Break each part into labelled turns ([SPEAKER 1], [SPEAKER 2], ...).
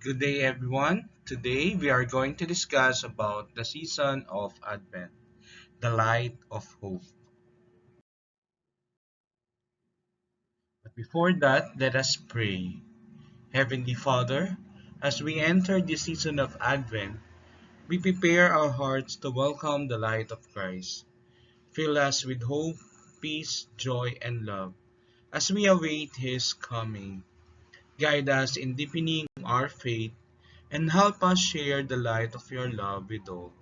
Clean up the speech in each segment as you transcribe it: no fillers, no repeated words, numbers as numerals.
[SPEAKER 1] Good day everyone. Today we are going to discuss about the season of Advent, the light of hope. But before that, let us pray. Heavenly Father, as we enter the season of Advent, we prepare our hearts to welcome the light of Christ. Fill us with hope, peace, joy, and love as we await His coming. Guide us in deepening our faith and help us share the light of your love with all.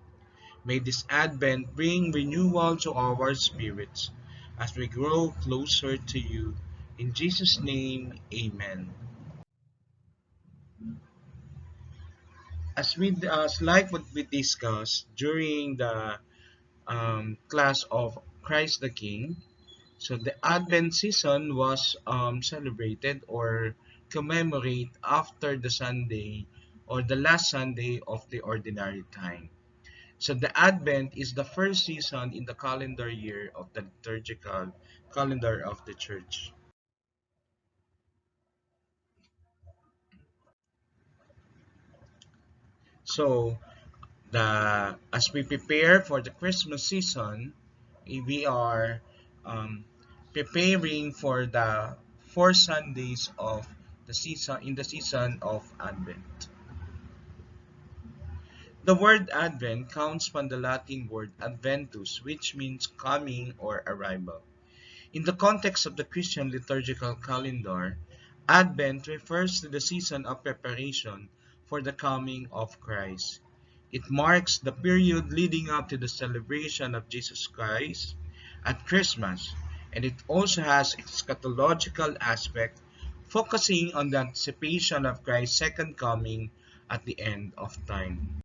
[SPEAKER 1] May this Advent bring renewal to our spirits as we grow closer to you. In Jesus' name, amen. As like what we discussed during the class of Christ the King, so the Advent season was celebrated or commemorate after the Sunday or the last Sunday of the ordinary time. So the Advent is the first season in the calendar year of the liturgical calendar of the church. So as we prepare for the Christmas season, we are um, preparing for the 4 Sundays of the season in the season of Advent. The word Advent comes from the Latin word adventus, which means coming or arrival. In the context of the Christian liturgical calendar, Advent refers to the season of preparation for the coming of Christ. It marks the period leading up to the celebration of Jesus Christ at Christmas, and it also has eschatological aspect focusing on the anticipation of Christ's second coming at the end of time.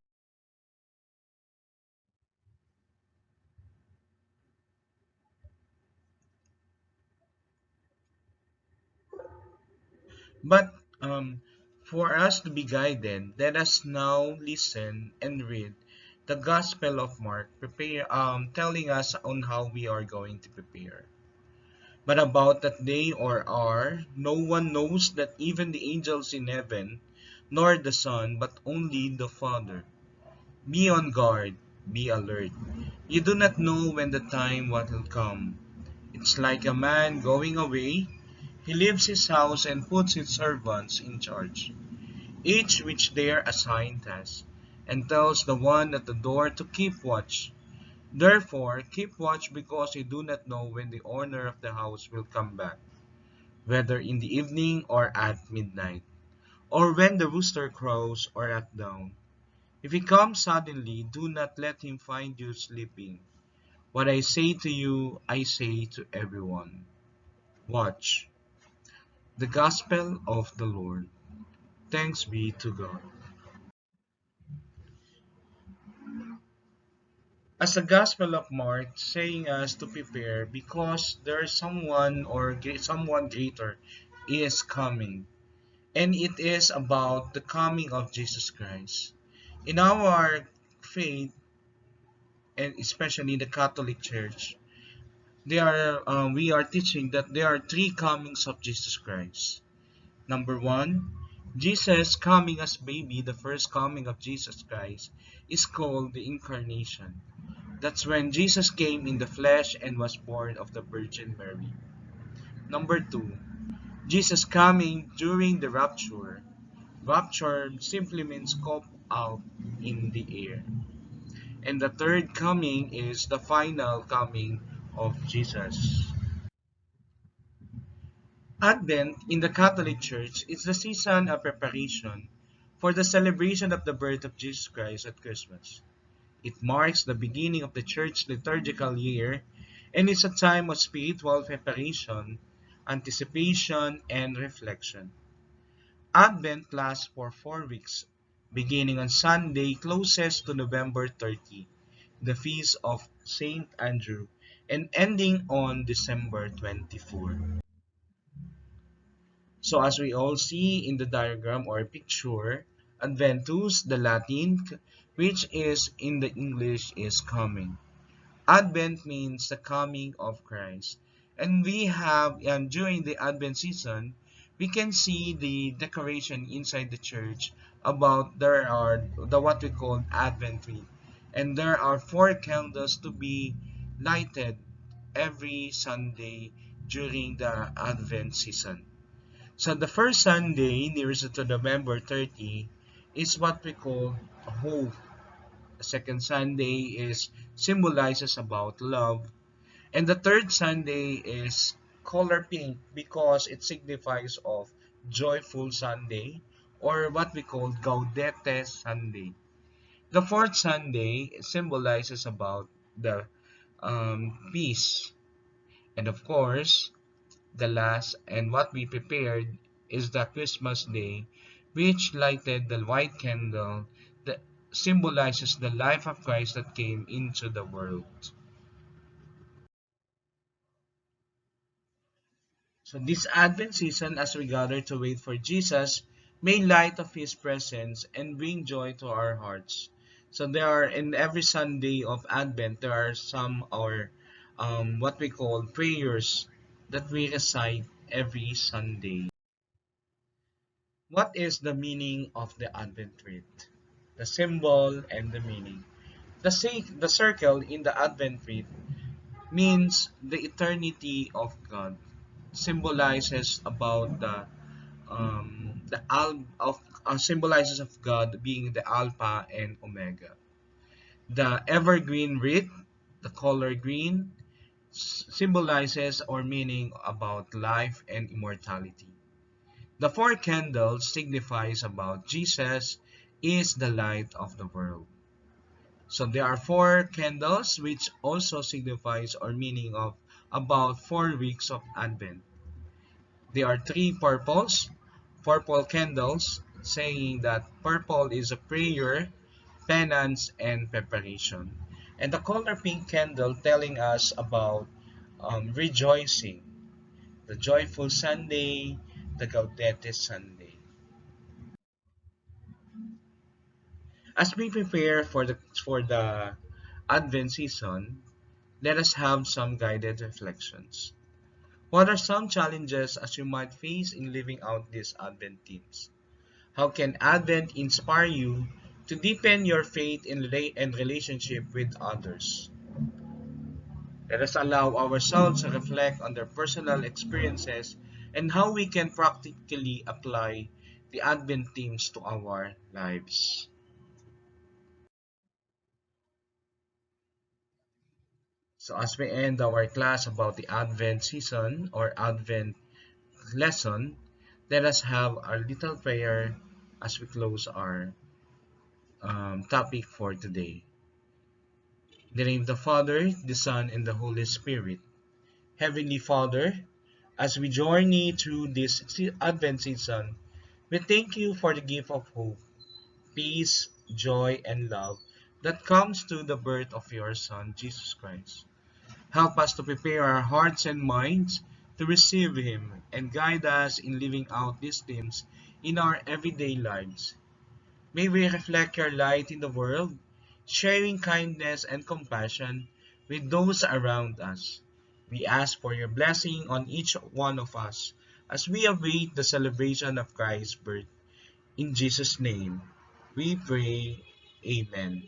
[SPEAKER 1] But for us to be guided, let us now listen and read the Gospel of Mark, telling us on how we are going to prepare. But about that day or hour, no one knows, that even the angels in heaven, nor the Son, but only the Father. Be on guard, be alert. You do not know when the time will come. It's like a man going away. He leaves his house and puts his servants in charge, each which their assigned task, and tells the one at the door to keep watch. Therefore, keep watch, because you do not know when the owner of the house will come back, whether in the evening or at midnight, or when the rooster crows or at dawn. If he comes suddenly, do not let him find you sleeping. What I say to you, I say to everyone. Watch. The Gospel of the Lord. Thanks be to God. As the Gospel of Mark saying us to prepare, because there is someone or someone greater is coming, and it is about the coming of Jesus Christ. In our faith, and especially in the Catholic Church, we are teaching that there are three comings of Jesus Christ. Number one, Jesus coming as baby, the first coming of Jesus Christ, is called the Incarnation. That's when Jesus came in the flesh and was born of the Virgin Mary. Number two, Jesus coming during the rapture. Rapture simply means caught out in the air. And the third coming is the final coming of Jesus. Advent in the Catholic Church is the season of preparation for the celebration of the birth of Jesus Christ at Christmas. It marks the beginning of the church liturgical year and is a time of spiritual preparation, anticipation, and reflection. Advent lasts for 4 weeks, beginning on Sunday closest to November 30, the feast of Saint Andrew, and ending on December 24. So as we all see in the diagram or picture, Adventus, the Latin, which is in the English is coming. Advent means the coming of Christ. And we have, during the Advent season, we can see the decoration inside the church about there are the what we call Advent tree, and there are four candles to be lighted every Sunday during the Advent season. So the first Sunday, nearest to November 30, is what we call hope. The second Sunday is symbolizes about love. And the third Sunday is color pink because it signifies of joyful Sunday, or what we call Gaudete Sunday. The fourth Sunday symbolizes about the peace. And of course, the last and what we prepared is the Christmas day, which lighted the white candle that symbolizes the life of Christ that came into the world. So this Advent season, as we gather to wait for Jesus, may light of His presence and bring joy to our hearts. So there are in every Sunday of Advent, there are some or what we call prayers that we recite every Sunday. What is the meaning of the Advent wreath? The symbol and the meaning. The circle in the Advent wreath means the eternity of God. Symbolizes about the al of symbolizes of God being the Alpha and Omega. The evergreen wreath, the color green, symbolizes or meaning about life and immortality. The four candles signifies about Jesus is the light of the world. So there are four candles which also signifies or meaning of about 4 weeks of Advent. There are three purple candles, saying that purple is a prayer, penance, and preparation. And the color pink candle telling us about rejoicing, the joyful Sunday, the Gaudete Sunday. As we prepare for the Advent season, let us have some guided reflections. What are some challenges as you might face in living out these Advent themes? How can Advent inspire you to deepen your faith and relationship with others? Let us allow ourselves to reflect on their personal experiences and how we can practically apply the Advent themes to our lives. So as we end our class about the Advent season or Advent lesson, let us have our little prayer as we close our topic for today. In the name of the Father, the Son, and the Holy Spirit. Heavenly Father, as we journey through this Advent season, we thank you for the gift of hope, peace, joy, and love that comes through the birth of your Son, Jesus Christ. Help us to prepare our hearts and minds to receive Him and guide us in living out these themes in our everyday lives. May we reflect your light in the world, sharing kindness and compassion with those around us. We ask for your blessing on each one of us as we await the celebration of Christ's birth. In Jesus' name, we pray. Amen.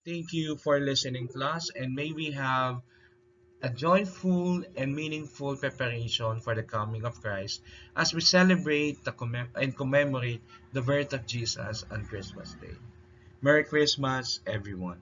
[SPEAKER 1] Thank you for listening, class, and may we have a joyful and meaningful preparation for the coming of Christ as we celebrate and commemorate the birth of Jesus on Christmas Day. Merry Christmas, everyone.